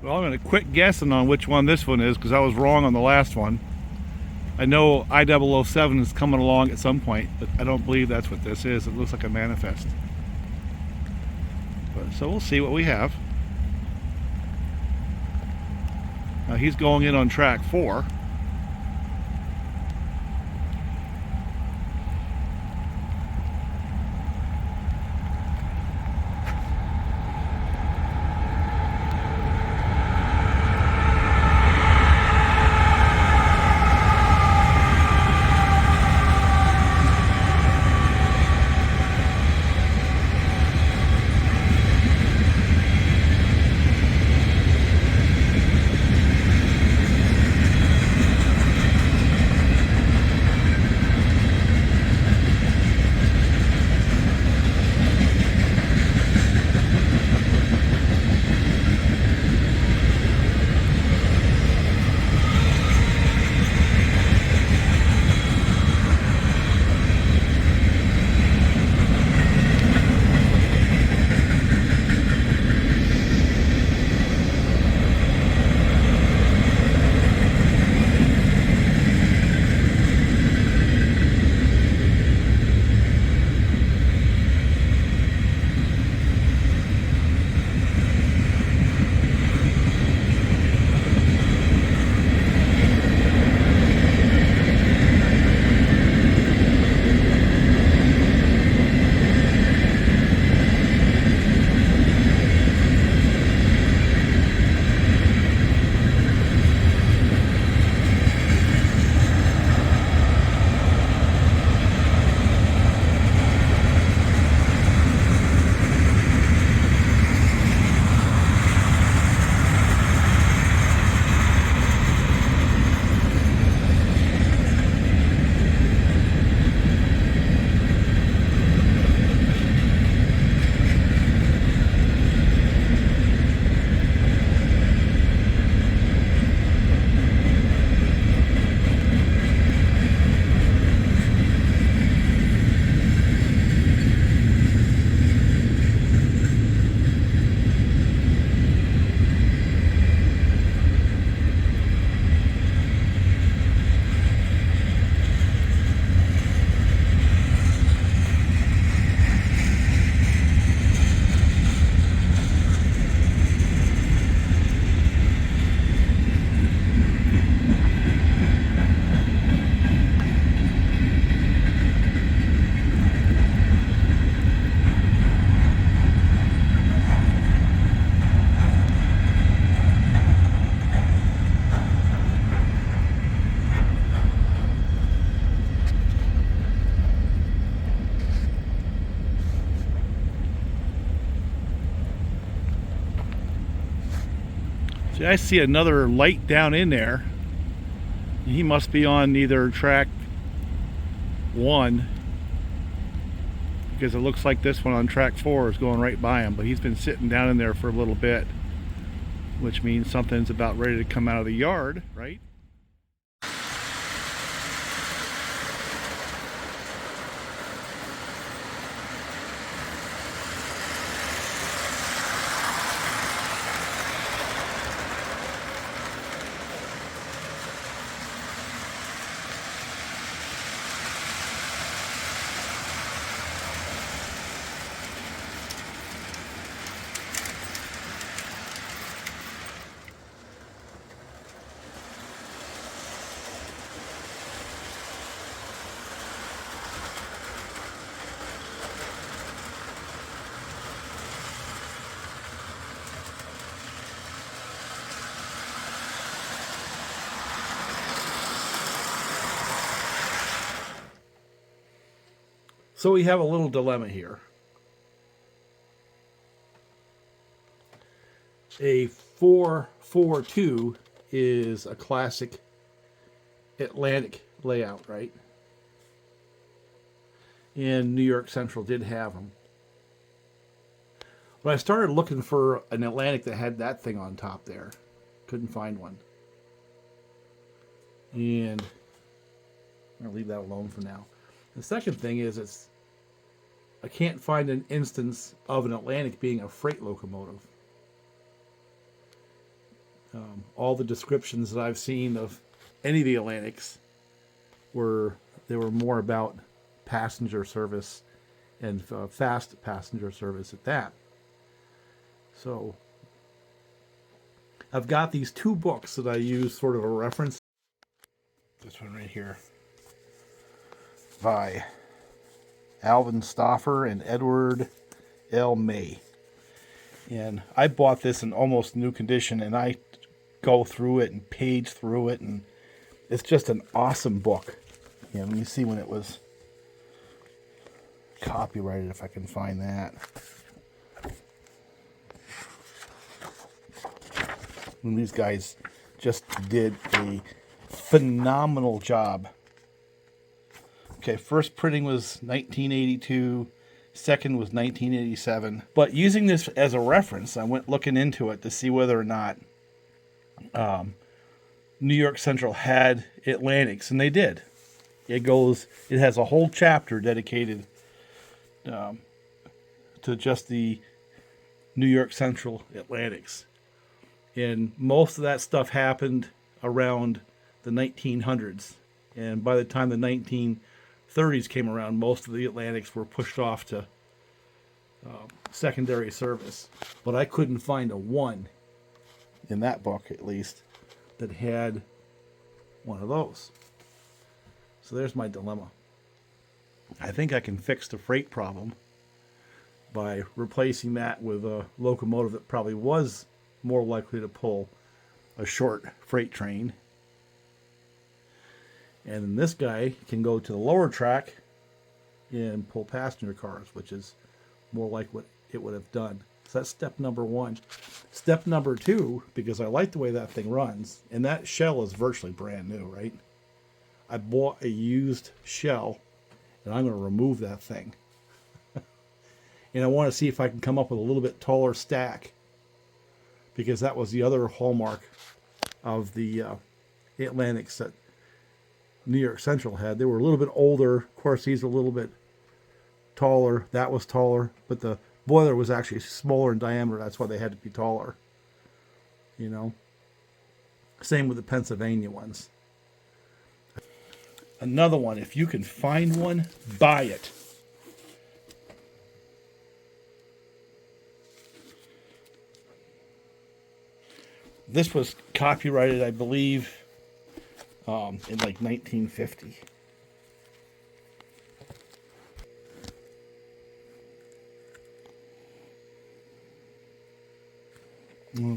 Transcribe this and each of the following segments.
Well, I'm going to quit guessing on which one this one is because I was wrong on the last one. I know I-007 is coming along at some point, but I don't believe that's what this is. It looks like a manifest. So we'll see what we have. Now he's going in on track 4. See, I see another light down in there. He must be on either track 1 because it looks like this one on track 4 is going right by him, but he's been sitting down in there for a little bit, which means something's about ready to come out of the yard, right? So we have a little dilemma here. A 442 is a classic Atlantic layout, right? And New York Central did have them. But I started looking for an Atlantic that had that thing on top there. Couldn't find one. And I'm going to leave that alone for now. The second thing is I can't find an instance of an Atlantic being a freight locomotive. All the descriptions that I've seen of any of the Atlantics were more about passenger service and fast passenger service at that. So I've got these two books that I use sort of a reference. This one right here by Alvin Stauffer and Edward L. May. And I bought this in almost new condition, and I go through it and page through it, and it's just an awesome book. Yeah, let me see when it was copyrighted, if I can find that. And these guys just did a phenomenal job. Okay, first printing was 1982, second was 1987. But using this as a reference, I went looking into it to see whether or not New York Central had Atlantics, and they did. It has a whole chapter dedicated to just the New York Central Atlantics. And most of that stuff happened around the 1900s. And by the time the 1930s came around, most of the Atlantics were pushed off to secondary service. But I couldn't find a one, in that book at least, that had one of those. So there's my dilemma. I think I can fix the freight problem by replacing that with a locomotive that probably was more likely to pull a short freight train. And then this guy can go to the lower track and pull passenger cars, which is more like what it would have done. So that's step number one. Step number two, because I like the way that thing runs, and that shell is virtually brand new, right? I bought a used shell, and I'm going to remove that thing. And I want to see if I can come up with a little bit taller stack, because that was the other hallmark of the Atlantics that New York Central had. They were a little bit older. Of course, these are a little bit taller. That was taller, but the boiler was actually smaller in diameter. That's why they had to be taller. You know? Same with the Pennsylvania ones. Another one, if you can find one, buy it. This was copyrighted, I believe, in like 1950.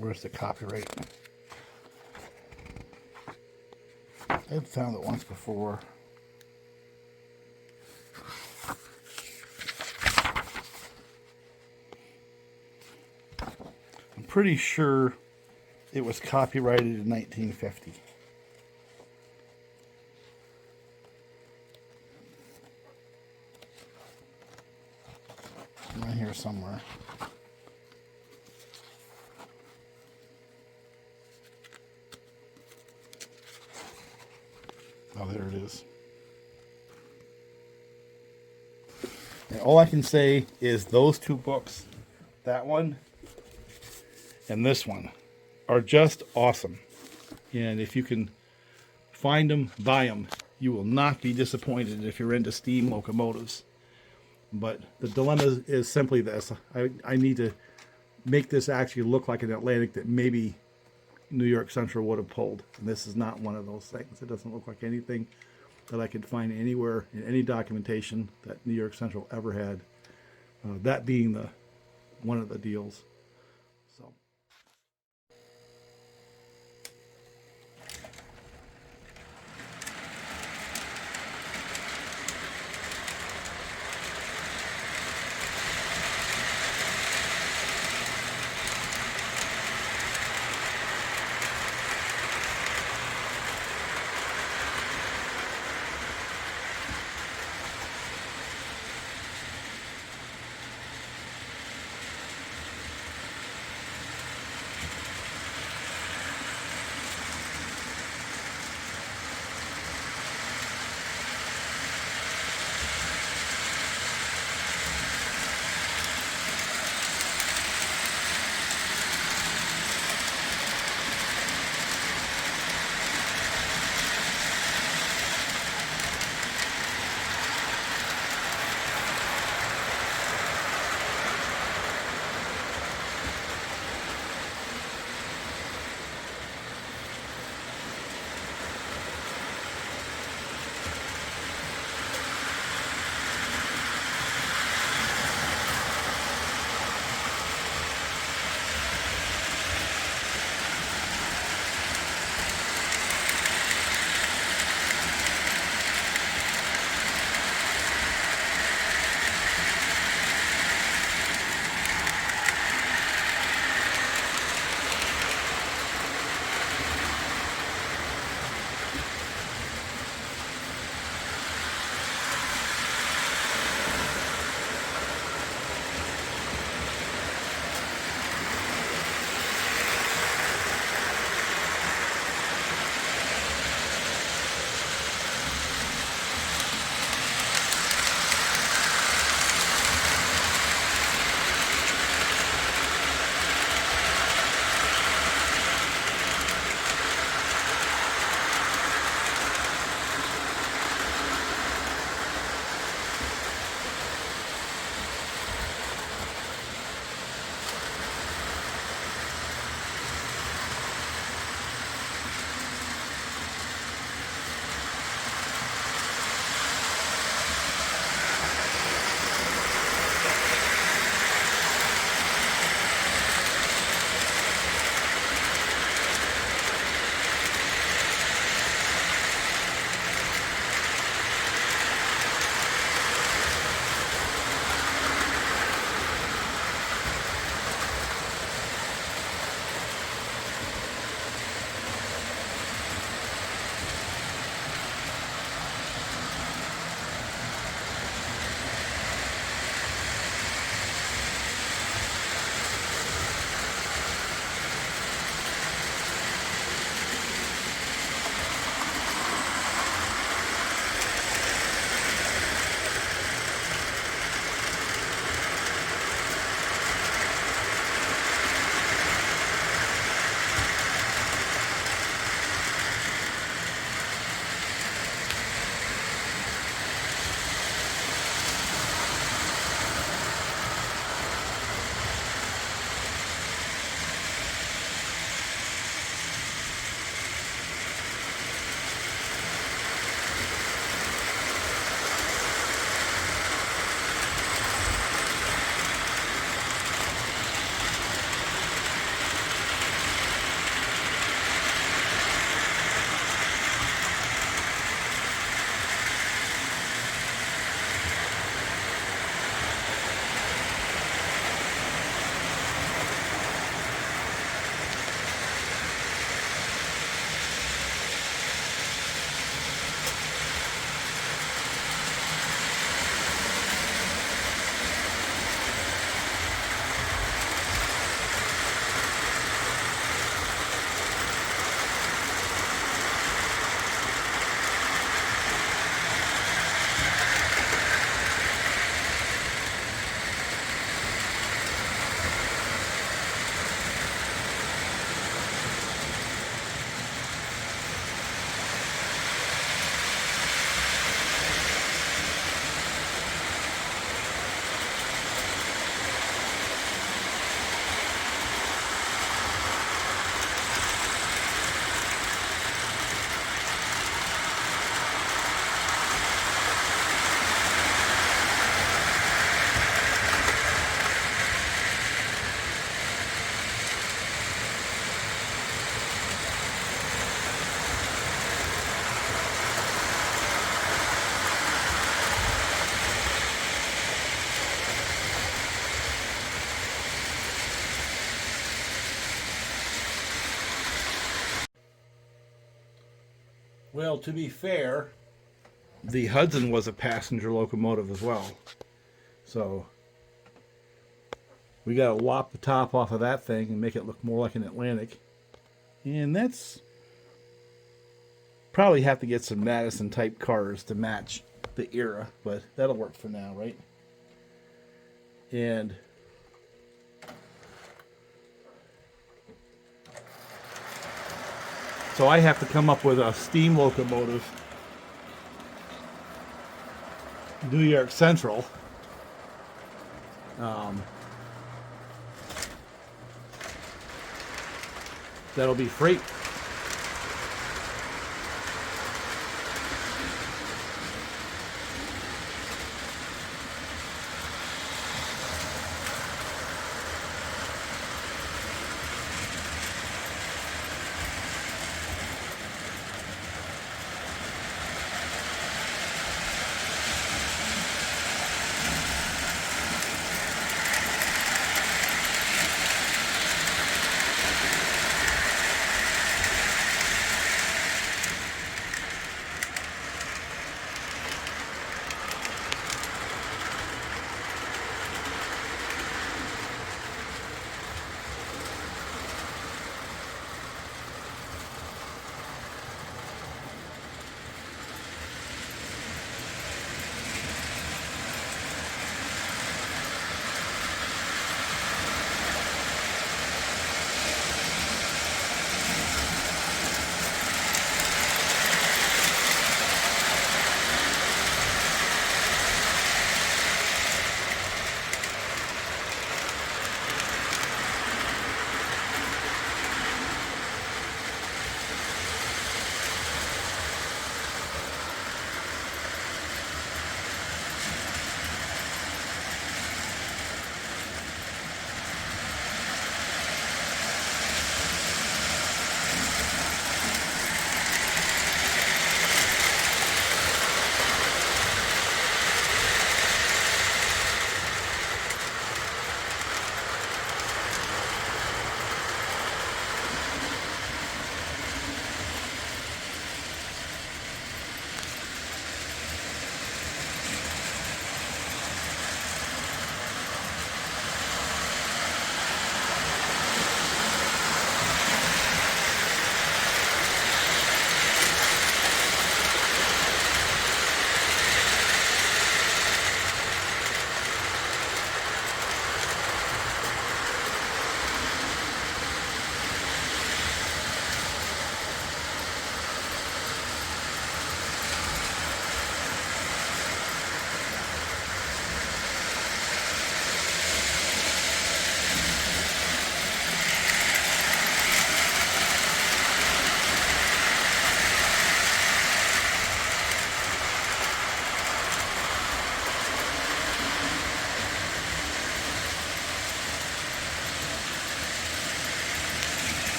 Where's the copyright? I've found it once before. I'm pretty sure it was copyrighted in 1950. Right here somewhere. Oh, there it is. And all I can say is those two books, that one and this one, are just awesome. And if you can find them, buy them. You will not be disappointed if you're into steam locomotives. But the dilemma is simply this. I need to make this actually look like an Atlantic that maybe New York Central would have pulled. And this is not one of those things. It doesn't look like anything that I could find anywhere in any documentation that New York Central ever had. That being one of the deals. So. Well, to be fair, the Hudson was a passenger locomotive as well. So we got to lop the top off of that thing and make it look more like an Atlantic. And that's probably have to get some Madison type cars to match the era, but that'll work for now, right? And so I have to come up with a steam locomotive, New York Central. That'll be freight.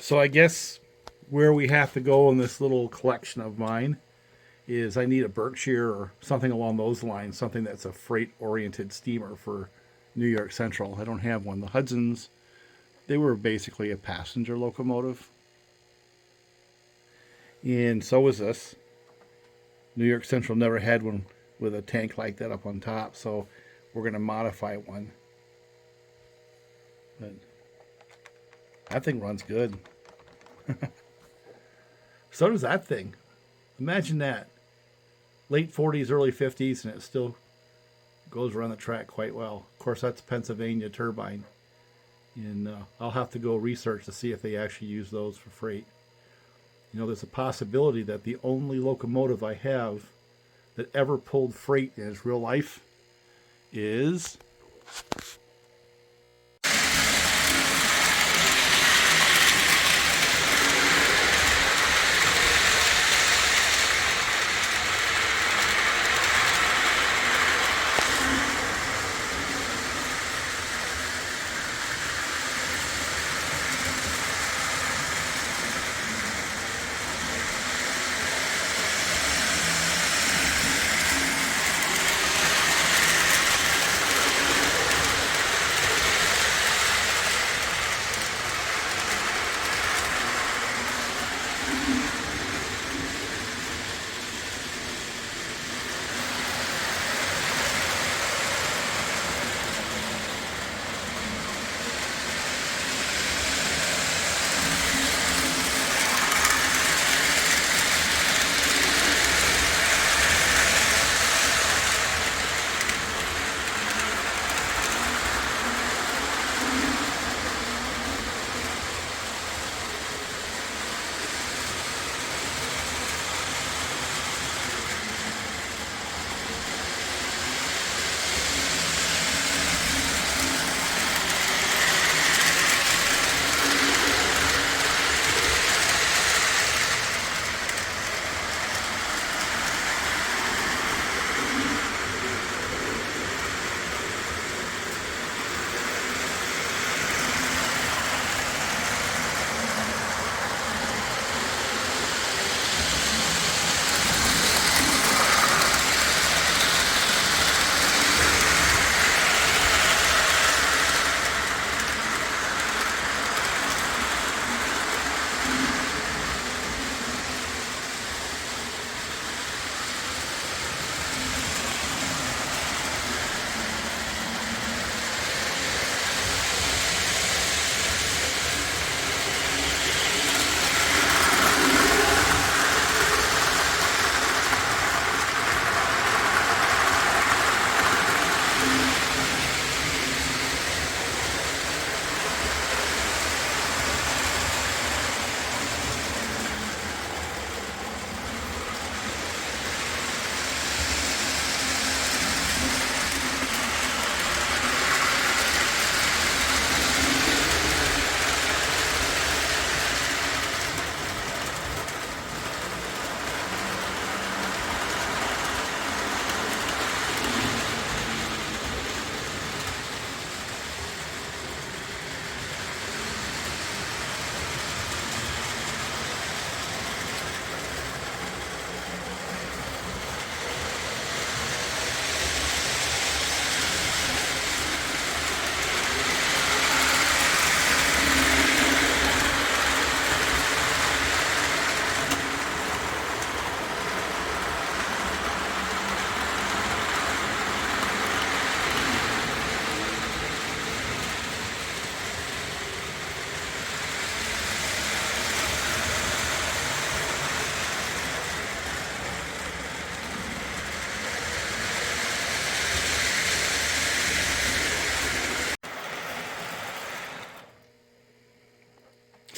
So I guess where we have to go in this little collection of mine is I need a Berkshire or something along those lines, something that's a freight-oriented steamer for New York Central. I don't have one. The Hudsons, they were basically a passenger locomotive. And so was this. New York Central never had one with a tank like that up on top, so we're going to modify one. But that thing runs good. So does that thing. Imagine that. Late 40s, early 50s, and it still goes around the track quite well. Of course, that's Pennsylvania turbine. And I'll have to go research to see if they actually use those for freight. You know, there's a possibility that the only locomotive I have that ever pulled freight in its real life is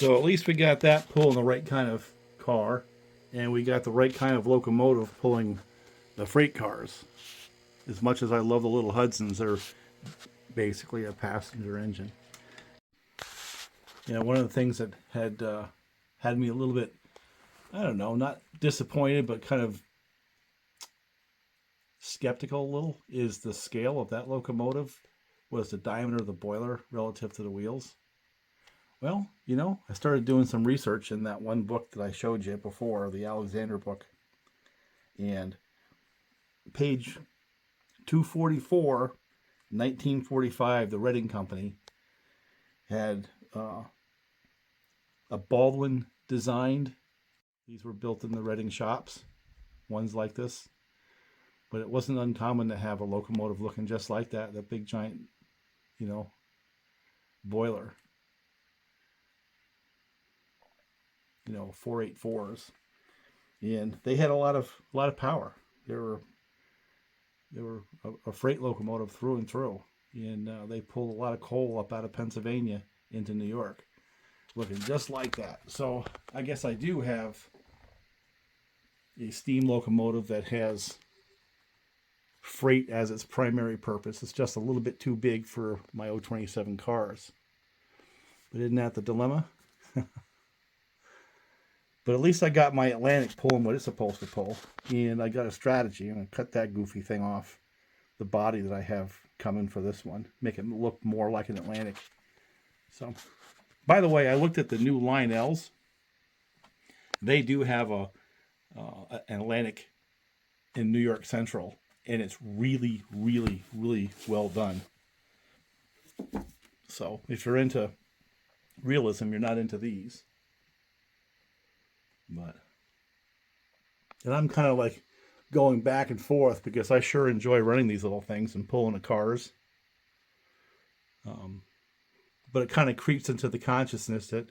So at least we got that pulling the right kind of car, and we got the right kind of locomotive pulling the freight cars. As much as I love the little Hudsons, they're basically a passenger engine. You know, one of the things that had me a little bit, I don't know, not disappointed, but kind of skeptical a little, is the scale of that locomotive. Was the diameter of the boiler relative to the wheels? Well, you know, I started doing some research in that one book that I showed you before, the Alexander book. And page 244, 1945, the Reading Company had a Baldwin designed. These were built in the Reading shops, ones like this. But it wasn't uncommon to have a locomotive looking just like that big giant, you know, boiler. You know, 484s, and they had a lot of power. They were a freight locomotive through and through, and they pulled a lot of coal up out of Pennsylvania into New York, looking just like that. So I guess I do have a steam locomotive that has freight as its primary purpose. It's just a little bit too big for my 027 cars. But isn't that the dilemma? But at least I got my Atlantic pulling what it's supposed to pull. And I got a strategy. I'm going to cut that goofy thing off the body that I have coming for this one. Make it look more like an Atlantic. So, by the way, I looked at the new Lionels. They do have an Atlantic in New York Central. And it's really, really, really well done. So, if you're into realism, you're not into these. But, and I'm kind of like going back and forth because I sure enjoy running these little things and pulling the cars. But it kind of creeps into the consciousness that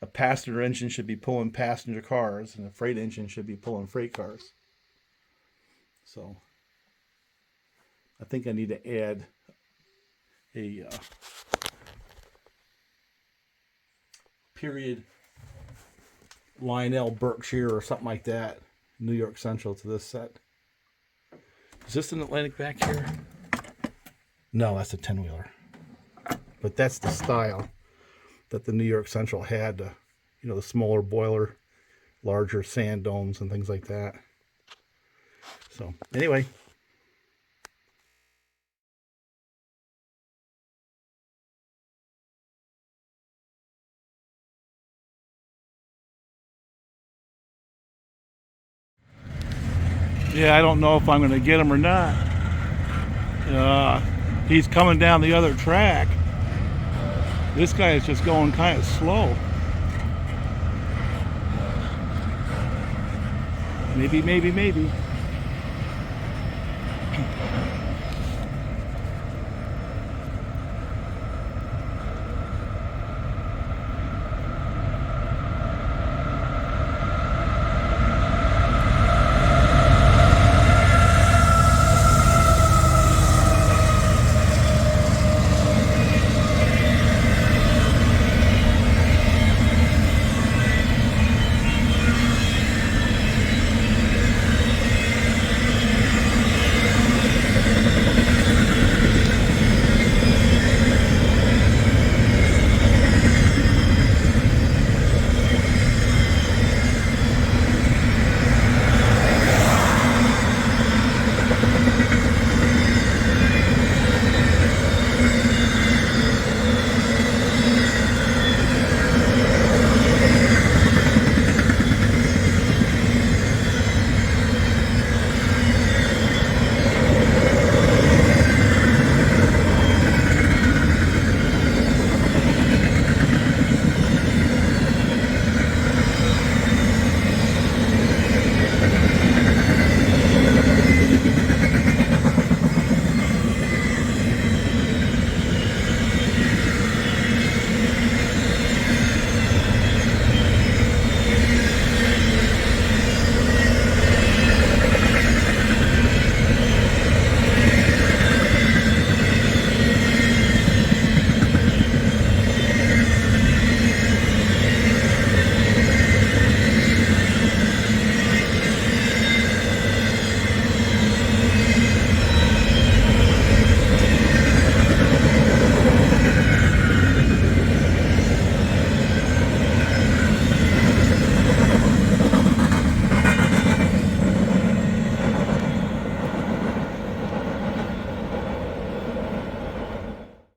a passenger engine should be pulling passenger cars and a freight engine should be pulling freight cars. So I think I need to add a period Lionel Berkshire or something like that, New York Central, to this set. Is this an Atlantic back here? No, that's a 10-wheeler. But that's the style that the New York Central had, you know, the smaller boiler, larger sand domes and things like that. So, anyway. Yeah, I don't know if I'm going to get him or not. He's coming down the other track. This guy is just going kind of slow. Maybe.